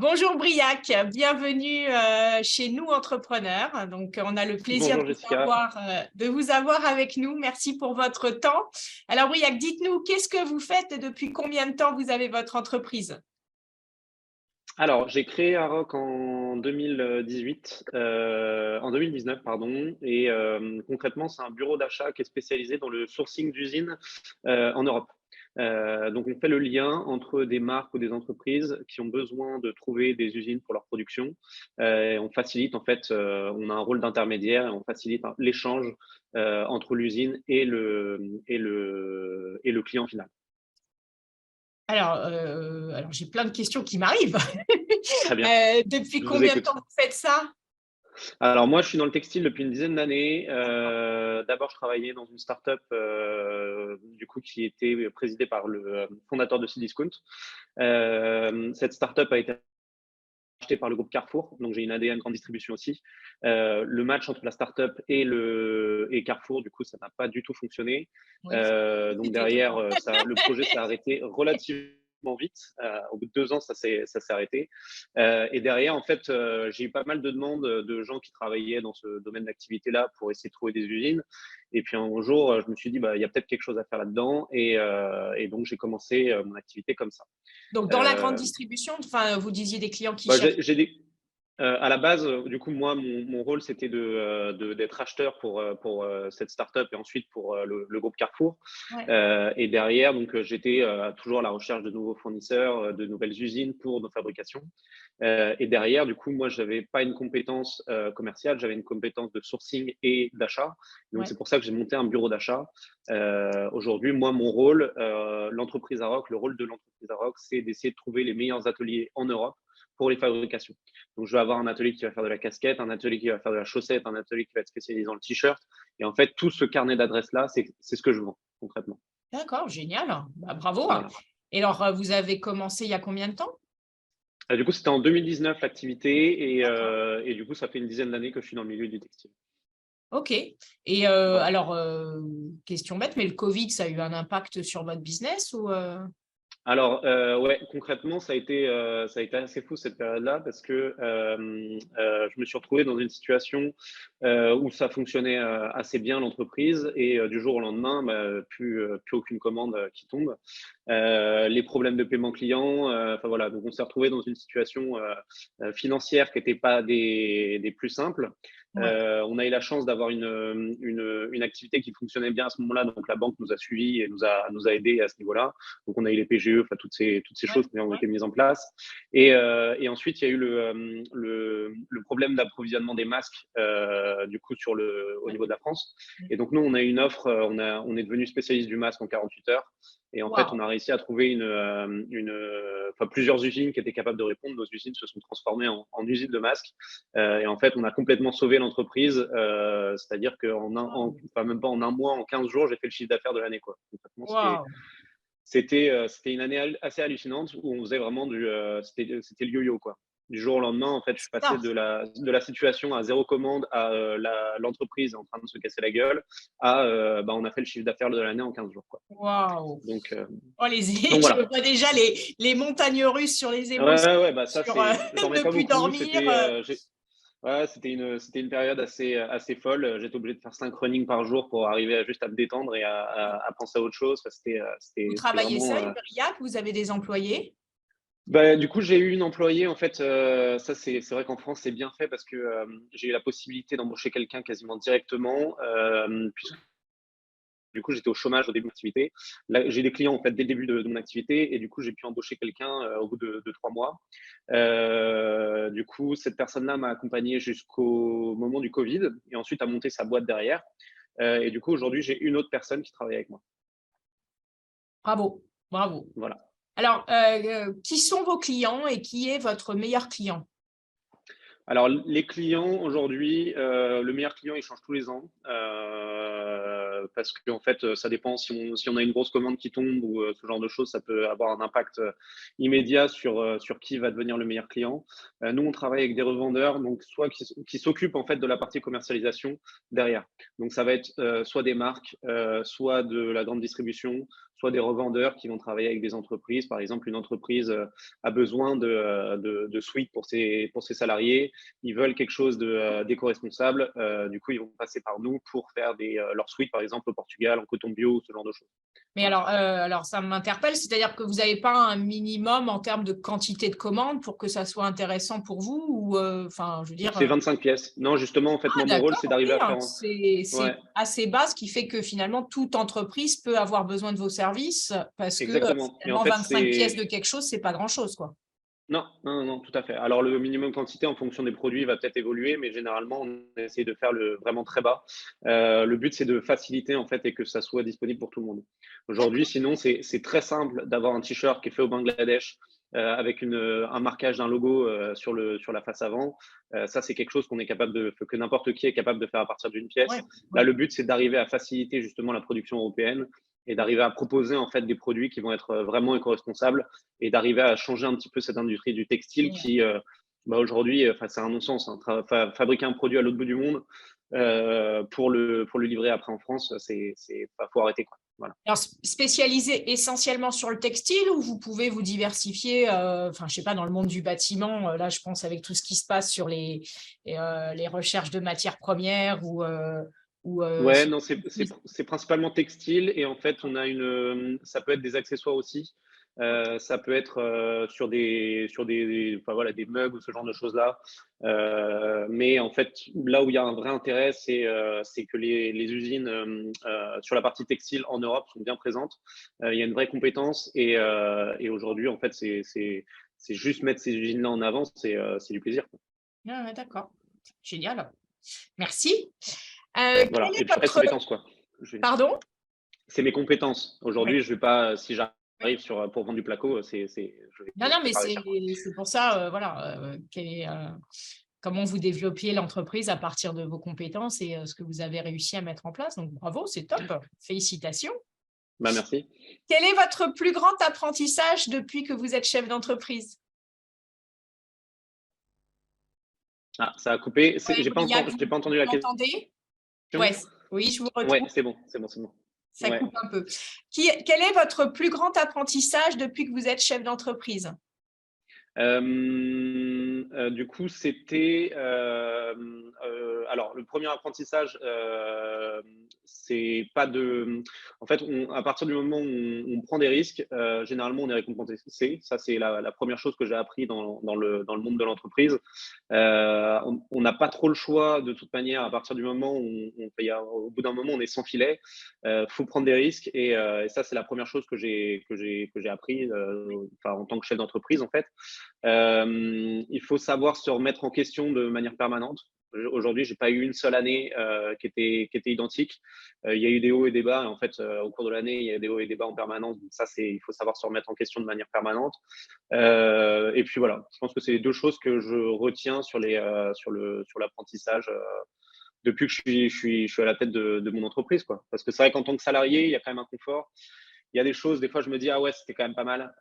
Bonjour Briac, bienvenue chez nous entrepreneurs. Donc, on a le plaisir Bonjour Jessica. de vous avoir avec nous. Merci pour votre temps. Alors Briac, dites-nous, qu'est-ce que vous faites et depuis combien de temps vous avez votre entreprise? Alors, j'ai créé Aroc en 2018, en 2019, pardon. Et concrètement, c'est un bureau d'achat qui est spécialisé dans le sourcing d'usines en Europe. Donc, on fait le lien entre des marques ou des entreprises qui ont besoin de trouver des usines pour leur production. Et on facilite, en fait, on a un rôle d'intermédiaire et on facilite l'échange entre l'usine et le client final. Alors j'ai plein de questions qui m'arrivent. Très bien, Depuis je vous combien de écoute. temps vous faites ça? Alors moi, je suis dans le textile depuis une dizaine d'années. D'accord. D'abord, je travaillais dans une start-up du coup qui était présidée par le fondateur de Cdiscount. Cette start-up a été achetée par le groupe Carrefour, donc j'ai une ADN grande distribution aussi. Le match entre la start-up et Carrefour, du coup, ça n'a pas du tout fonctionné. Oui, Donc c'est derrière, étonnant. le projet s'est arrêté relativement vite. Au bout de 2 ans, ça s'est arrêté. Et derrière, en fait, j'ai eu pas mal de demandes de gens qui travaillaient dans ce domaine d'activité-là pour essayer de trouver des usines. Et puis un jour, je me suis dit, bah, il y a peut-être quelque chose à faire là-dedans. Et donc, j'ai commencé mon activité comme ça. Donc dans la grande Euh, distribution, enfin, vous disiez des clients qui bah, cherchent. à la base, du coup, moi, mon rôle, c'était d'être acheteur pour cette startup et ensuite pour le groupe Carrefour. Ouais. Et derrière, donc, j'étais toujours à la recherche de nouveaux fournisseurs, de nouvelles usines pour nos fabrications. Et derrière, du coup, moi, j'avais pas une compétence commerciale, j'avais une compétence de sourcing et d'achat. Donc, Ouais. c'est pour ça que j'ai monté un bureau d'achat. Aujourd'hui, moi, mon rôle, l'entreprise Aroc, le rôle de l'entreprise Aroc, c'est d'essayer de trouver les meilleurs ateliers en Europe pour les fabrications. Donc, je vais avoir un atelier qui va faire de la casquette, un atelier qui va faire de la chaussette, un atelier qui va être spécialisé dans le t-shirt. Et en fait, tout ce carnet d'adresses-là, c'est ce que je vends concrètement. D'accord, génial. Bah, bravo. Voilà. Et alors, vous avez commencé il y a combien de temps? Du coup, c'était en 2019 l'activité D'accord. et du coup, ça fait une dizaine d'années que je suis dans le milieu du textile. OK. Et Voilà. alors, question bête, mais le covid, ça a eu un impact sur votre business ou? Alors, ouais, concrètement, ça a été assez fou cette période-là parce que, je me suis retrouvé dans une situation, où ça fonctionnait, assez bien l'entreprise et du jour au lendemain, bah, plus aucune commande, qui tombe. Les problèmes de paiement client, enfin voilà, donc on s'est retrouvé dans une situation, financière qui était pas des plus simples. Ouais, On a eu la chance d'avoir une activité qui fonctionnait bien à ce moment-là, donc la banque nous a suivis et nous a aidés à ce niveau-là. Donc, on a eu les PGE, enfin, toutes ces ouais, choses qui ont ouais. été mises en place. Et ensuite, il y a eu le problème d'approvisionnement des masques, du coup, au Ouais. niveau de la France. Mmh. Et donc, nous, on a une offre, on est devenu spécialiste du masque en 48 heures. Et en fait, on Waouh! a réussi à trouver enfin, plusieurs usines qui étaient capables de répondre. Nos usines se sont transformées en usines de masques. Et en fait, on a complètement sauvé l'entreprise. C'est-à-dire enfin, même pas en un mois, en 15 jours, j'ai fait le chiffre d'affaires de l'année, quoi. Concrètement, Waouh! c'était une année assez hallucinante où on faisait vraiment c'était le yo-yo, quoi. Du jour au lendemain, en fait, je suis passé Ça! de la situation à zéro commande à l'entreprise est en train de se casser la gueule à bah, on a fait le chiffre d'affaires de l'année en 15 jours, quoi. Waouh! Donc, euh, Oh les donc je voilà. vois déjà les montagnes russes sur les Ouais, émotions, ouais, bah ça, sur, j'en mets ne pas plus beaucoup. dormir, Ouais, c'était une période assez folle. J'étais obligé de faire 5 runnings par jour pour arriver juste à me détendre et à penser à autre chose. Enfin, Vous c'était travaillez vraiment. seul, Briac? Vous avez des employés? Bah, du coup, j'ai eu une employée. En fait, ça, c'est vrai qu'en France, c'est bien fait parce que j'ai eu la possibilité d'embaucher quelqu'un quasiment directement, puisque du coup, j'étais au chômage au début de mon activité. Là, j'ai des clients en fait dès le début de mon activité et du coup, j'ai pu embaucher quelqu'un au bout de 3 mois. Du coup, cette personne-là m'a accompagné jusqu'au moment du Covid et ensuite a monté sa boîte derrière. Et du coup, aujourd'hui, j'ai une autre personne qui travaille avec moi. Bravo, bravo. Voilà. Alors, qui sont vos clients et qui est votre meilleur client? Alors, les clients aujourd'hui, le meilleur client, il change tous les ans. Parce qu'en fait, ça dépend si on a une grosse commande qui tombe ou ce genre de choses, ça peut avoir un impact immédiat sur qui va devenir le meilleur client. Nous, on travaille avec des revendeurs, donc soit qui s'occupent en fait de la partie commercialisation derrière. Donc, ça va être soit des marques, soit de la grande distribution, soit des revendeurs qui vont travailler avec des entreprises. Par exemple, une entreprise a besoin de suites pour ses salariés. Ils veulent quelque chose d'éco-responsable. Du coup, ils vont passer par nous pour faire leurs suites, par exemple, au Portugal, en coton bio, ce genre de choses. Mais alors, ça m'interpelle, c'est-à-dire que vous n'avez pas un minimum en termes de quantité de commandes pour que ça soit intéressant pour vous ou, enfin, je veux dire… C'est 25 pièces. Non, justement, en fait, moi, mon rôle, c'est D'accord, d'arriver oui, à faire… c'est Ouais, assez bas, ce qui fait que finalement, toute entreprise peut avoir besoin de vos services parce que exactement. Et en finalement, fait, 25 pièces c'est… de quelque chose, c'est pas grand-chose, quoi. Non, non, non, tout à fait. Alors, le minimum quantité en fonction des produits va peut-être évoluer, mais généralement, on essaie de faire vraiment très bas. Le but, c'est de faciliter, en fait, et que ça soit disponible pour tout le monde. Aujourd'hui, sinon, c'est très simple d'avoir un t-shirt qui est fait au Bangladesh avec un marquage d'un logo sur la face avant. Ça, c'est quelque chose que n'importe qui est capable de faire à partir d'une Oui, pièce. Là, oui. le but, c'est d'arriver à faciliter justement la production européenne et d'arriver à proposer, en fait, des produits qui vont être vraiment éco-responsables et d'arriver à changer un petit peu cette industrie du textile qui, aujourd'hui, c'est un non-sens. Hein. Fabriquer un produit à l'autre bout du monde pour le livrer après en France, faut arrêter, quoi. Voilà. Alors, spécialisé essentiellement sur le textile ou vous pouvez vous diversifier, enfin, je sais pas, dans le monde du bâtiment, là, je pense avec tout ce qui se passe sur les recherches de matières premières ou Ouais, non, c'est principalement textile et en fait, ça peut être des accessoires aussi. Ça peut être enfin, voilà, des mugs ou ce genre de choses-là. Mais en fait, là où il y a un vrai intérêt, c'est que les usines sur la partie textile en Europe sont bien présentes. Il y a une vraie compétence et aujourd'hui, en fait, c'est juste mettre ces usines-là en avant, c'est du plaisir, quoi. Ah ouais, d'accord, génial, merci. Voilà. Quelle Et est puis après, votre… compétences, quoi. Pardon? C'est mes compétences. Ouais. Aujourd'hui, je vais pas, si j'arrive pour vendre du placo, je Non, non, vais mais pas réussir, quoi. c'est pour ça, voilà, comment vous développiez l'entreprise à partir de vos compétences et ce que vous avez réussi à mettre en place. Donc, bravo, c'est top. Félicitations. Bah, merci. Quel est votre plus grand apprentissage depuis que vous êtes chef d'entreprise? Ah, ça a coupé. Ouais, Briac, J'ai pas vous entendu la question. m'entendez? Ouais, oui, je vous Ouais, retrouve. c'est bon. Ça Ouais. coupe un peu. Quel est votre plus grand apprentissage depuis que vous êtes chef d'entreprise? Du coup, c'était alors le premier apprentissage, c'est pas de. En fait, à partir du moment où on prend des risques, généralement on est récompensé. Ça, c'est la première chose que j'ai appris dans le monde de l'entreprise. On n'a pas trop le choix de toute manière. À partir du moment où au bout d'un moment, on est sans filet. Faut prendre des risques et ça, c'est la première chose que j'ai appris, enfin, en tant que chef d'entreprise en fait. Il faut savoir se remettre en question de manière permanente. Aujourd'hui, j'ai pas eu une seule année qui était identique. Il y a eu des hauts et des bas. Et en fait, au cours de l'année, il y a des hauts et des bas en permanence. Donc ça, il faut savoir se remettre en question de manière permanente. Et puis voilà, je pense que c'est les deux choses que je retiens sur l'apprentissage depuis que je suis à la tête de mon entreprise, quoi. Parce que c'est vrai qu'en tant que salarié, il y a quand même un confort. Il y a des choses, des fois, je me dis, ah ouais, c'était quand même pas mal.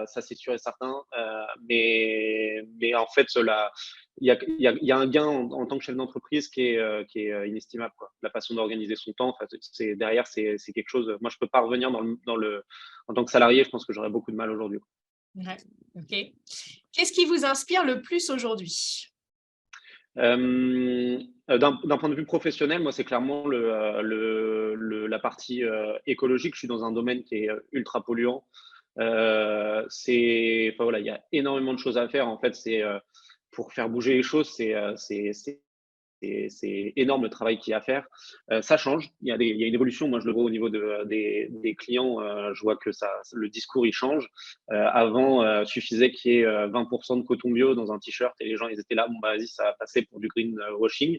Ça, c'est sûr et certain. Mais en fait, il y a un gain en tant que chef d'entreprise qui est inestimable, quoi. La façon d'organiser son temps, enfin, derrière, c'est quelque chose. Moi, je peux pas revenir en tant que salarié. Je pense que j'aurais beaucoup de mal aujourd'hui. Ouais, ok. Qu'est-ce qui vous inspire le plus aujourd'hui? D'un point de vue professionnel, moi, c'est clairement la partie écologique. Je suis dans un domaine qui est ultra polluant. Enfin, voilà, il y a énormément de choses à faire. En fait, pour faire bouger les choses, c'est énorme le travail qu'il y a à faire. Ça change. Il y a une évolution. Moi, je le vois au niveau des clients. Je vois que le discours, il change. Avant, suffisait qu'il y ait 20% de coton bio dans un t-shirt et les gens, ils étaient là. Bon, bah, vas-y, ça va passer pour du greenwashing.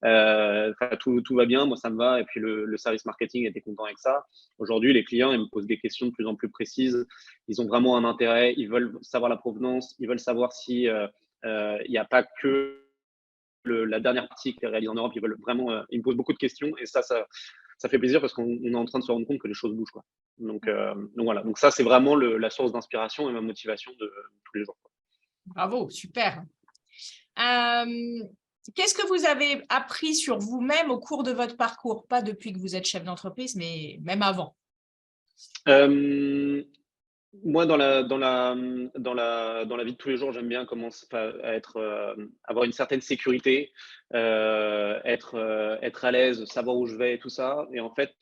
Tout va bien. Moi, ça me va. Et puis, le service marketing était content avec ça. Aujourd'hui, les clients, ils me posent des questions de plus en plus précises. Ils ont vraiment un intérêt. Ils veulent savoir la provenance. Ils veulent savoir si il n'y a pas que la dernière partie qui est réalisée en Europe. Ils me posent beaucoup de questions et ça fait plaisir parce qu'on est en train de se rendre compte que les choses bougent, quoi. Donc voilà. Donc ça, c'est vraiment la source d'inspiration et ma motivation de tous les jours, quoi. Bravo, super. Qu'est-ce que vous avez appris sur vous-même au cours de votre parcours? Pas depuis que vous êtes chef d'entreprise, mais même avant. Moi, dans la vie de tous les jours, j'aime bien avoir une certaine sécurité, être à l'aise, savoir où je vais et tout ça. Et en fait,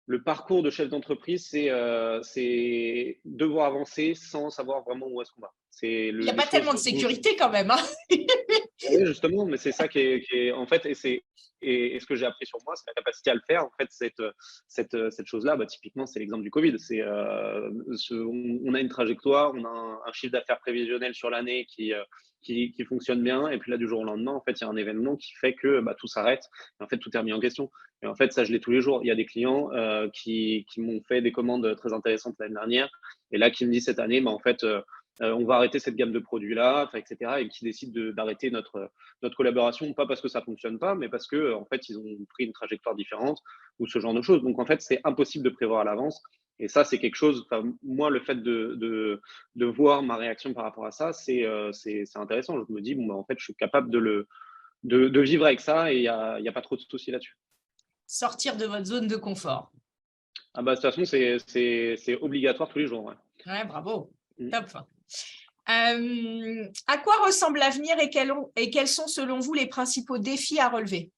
le parcours de chef d'entreprise, c'est devoir avancer sans savoir vraiment où est-ce qu'on va. C'est Il n'y a les pas choses tellement de bougent. sécurité quand même, hein. Oui, justement, mais c'est ça qui est en fait, et ce que j'ai appris sur moi, c'est la capacité à le faire. En fait, cette chose-là, bah, typiquement, c'est l'exemple du Covid. On a une trajectoire, on a un chiffre d'affaires prévisionnel sur l'année qui fonctionne bien, et puis là, du jour au lendemain, en fait, il y a un événement qui fait que bah, tout s'arrête, et en fait, tout est remis en question. Et en fait, ça, je l'ai tous les jours. Il y a des clients qui m'ont fait des commandes très intéressantes l'année dernière, et là, qui me disent cette année, bah, en fait, on va arrêter cette gamme de produits-là, etc. Et qui décident d'arrêter notre collaboration, pas parce que ça fonctionne pas, mais parce que en fait, ils ont pris une trajectoire différente ou ce genre de choses. Donc en fait, c'est impossible de prévoir à l'avance. Et ça, c'est quelque chose. Moi, le fait de voir ma réaction par rapport à ça, c'est intéressant. Je me dis, bon, bah, en fait, je suis capable de vivre avec ça et il y a pas trop de soucis là-dessus. Sortir de votre zone de confort. Ah bah, de toute façon, c'est obligatoire tous les jours. Ouais. Ouais, bravo. Mm. Top. À quoi ressemble l'avenir et quels sont selon vous les principaux défis à relever?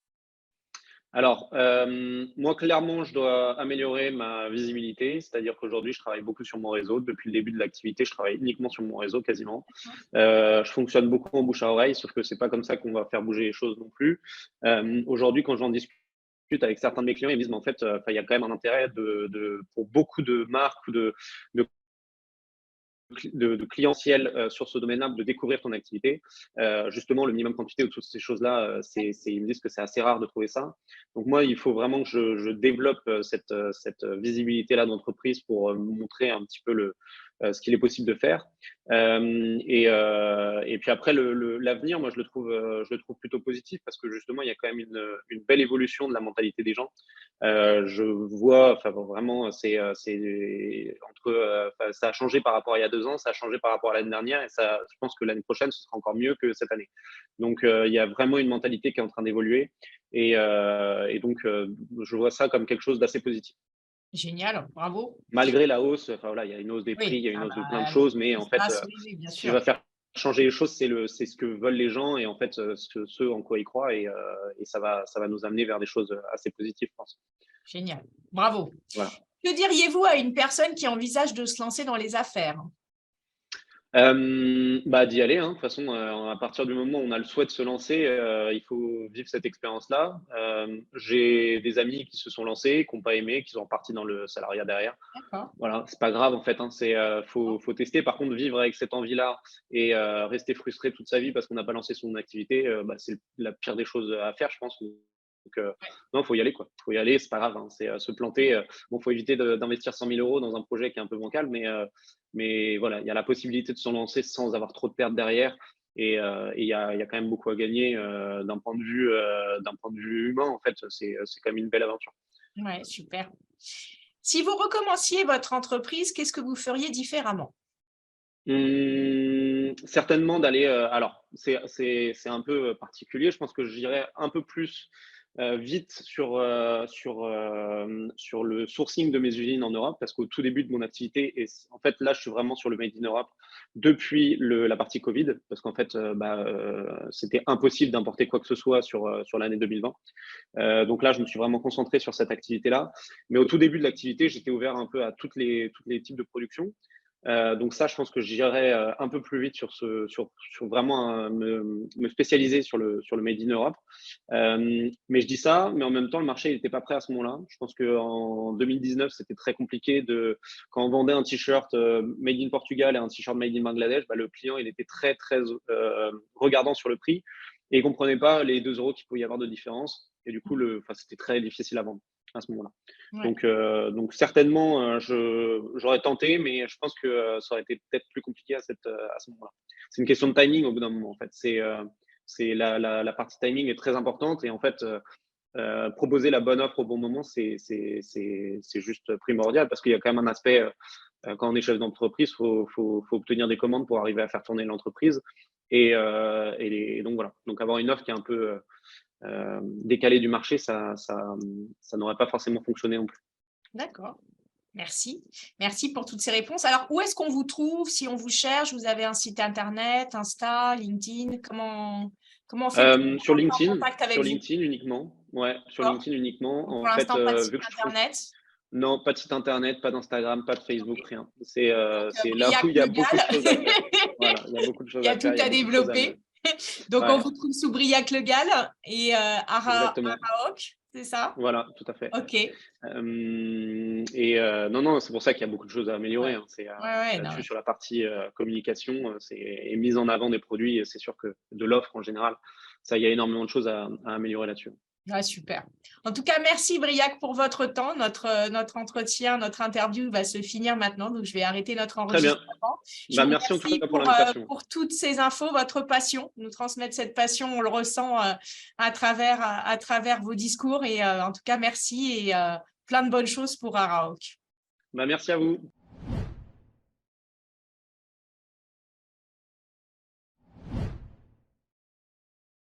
Alors, moi, clairement, je dois améliorer ma visibilité, c'est-à-dire qu'aujourd'hui, je travaille beaucoup sur mon réseau. Depuis le début de l'activité, je travaille uniquement sur mon réseau, quasiment. Je fonctionne beaucoup en bouche à oreille, sauf que c'est pas comme ça qu'on va faire bouger les choses non plus. Aujourd'hui, quand j'en discute avec certains de mes clients, ils me disent, mais en fait, il y a quand même un intérêt pour beaucoup de marques ou de clientèle sur ce domaine-là, de découvrir ton activité. Justement, le minimum quantité ou toutes ces choses-là, ils me disent que c'est assez rare de trouver ça. Donc moi, il faut vraiment que je développe cette visibilité-là d'entreprise pour montrer un petit peu ce qu'il est possible de faire. Et puis après, l'avenir, moi, je le trouve plutôt positif parce que justement, il y a quand même une belle évolution de la mentalité des gens. Je vois, enfin vraiment, ça a changé par rapport à il y a 2 ans, ça a changé par rapport à l'année dernière, et ça, je pense que l'année prochaine, ce sera encore mieux que cette année. Donc, il y a vraiment une mentalité qui est en train d'évoluer, et donc, je vois ça comme quelque chose d'assez positif. Génial, bravo. Malgré la hausse, enfin voilà, il y a une hausse des prix, il Oui, y a une ah hausse de plein de bah, choses, mais ce qui en se fait, passe, oui, oui, bien ce qui sûr. va faire changer les choses, c'est ce que veulent les gens, et en fait, ce en quoi ils croient, et ça va nous amener vers des choses assez positives, je pense. Génial, bravo. Voilà. Que diriez-vous à une personne qui envisage de se lancer dans les affaires? Bah, d'y aller, hein. De toute façon, à partir du moment où on a le souhait de se lancer, il faut vivre cette expérience-là. J'ai des amis qui se sont lancés, qui n'ont pas aimé, qui sont repartis dans le salariat derrière. D'accord. Voilà, c'est pas grave en fait, hein, faut tester. Par contre, vivre avec cette envie-là et rester frustré toute sa vie parce qu'on n'a pas lancé son activité, bah, c'est la pire des choses à faire, je pense. Donc, non, faut y aller, quoi. Faut y aller, c'est pas grave, hein. C'est se planter. Bon, faut éviter d'investir 100 000 euros dans un projet qui est un peu bancal, mais voilà, il y a la possibilité de se lancer sans avoir trop de pertes derrière. Et il y a quand même beaucoup à gagner d'un point de vue humain. En fait, c'est quand même une belle aventure. Ouais, super. Si vous recommenciez votre entreprise, qu'est-ce que vous feriez différemment? Certainement d'aller, alors c'est un peu particulier. Je pense que j'irais un peu plus vite sur le sourcing de mes usines en Europe, parce qu'au tout début de mon activité, et en fait là je suis vraiment sur le made in Europe depuis la partie Covid, parce qu'en fait c'était impossible d'importer quoi que ce soit sur l'année 2020. Donc là je me suis vraiment concentré sur cette activité-là. Mais au tout début de l'activité, j'étais ouvert un peu à toutes les types de production. Donc ça, je pense que j'irai un peu plus vite sur vraiment me spécialiser sur le Made in Europe. Mais je dis ça, mais en même temps, le marché n'était pas prêt à ce moment-là. Je pense qu'en 2019, c'était très compliqué quand on vendait un t-shirt Made in Portugal et un t-shirt Made in Bangladesh, bah, le client, il était très, très regardant sur le prix, et il comprenait pas les 2 euros qu'il pouvait y avoir de différence. Et du coup, c'était très difficile à vendre à ce moment-là. Ouais, Donc certainement, j'aurais tenté, mais je pense que ça aurait été peut-être plus compliqué à ce moment-là. C'est une question de timing au bout d'un moment, en fait. La partie timing est très importante, et en fait, proposer la bonne offre au bon moment, c'est juste primordial, parce qu'il y a quand même un aspect, quand on est chef d'entreprise, faut obtenir des commandes pour arriver à faire tourner l'entreprise. Et donc voilà. Donc avoir une offre qui est un peu décalée du marché, ça n'aurait pas forcément fonctionné non plus. d'accord. Merci. Merci pour toutes ces réponses. Alors, où est-ce qu'on vous trouve si on vous cherche? Vous avez un site internet, Insta, LinkedIn? Comment on fait pour Sur entrer en LinkedIn, contact avec vous? uniquement. Ouais, sur D'accord. LinkedIn uniquement. Donc, En pour fait, l'instant, pas de site vu que je trouve internet. non, pas de site internet, pas d'Instagram, pas de Facebook, Ok. rien. Donc, C'est là où Briac il y a Le beaucoup de choses à faire. Gall. Voilà, il y a beaucoup de choses Il y à a tout faire, il y a à beaucoup de choses à mener. développer. Donc, on Ouais, vous trouve sous Briac Le Gall et exactement. Araok, c'est ça? Voilà, tout à fait. Ok. Ouais, Non, non, c'est pour ça qu'il y a beaucoup de choses à améliorer, hein. C'est ouais, non, là-dessus ouais. sur la partie communication, et mise en avant des produits. C'est sûr que de l'offre en général, ça, il y a énormément de choses à améliorer là-dessus. Ah, super. En tout cas, merci Briac pour votre temps. Notre entretien, notre interview va se finir maintenant, donc je vais arrêter notre Très bien. enregistrement. Je Bah, vous merci en tout remercie cas pour l'invitation. pour toutes ces infos, votre passion. Nous transmettre cette passion, on le ressent à travers vos discours. Et en tout cas, merci et plein de bonnes choses pour Araok. Bah, merci à vous.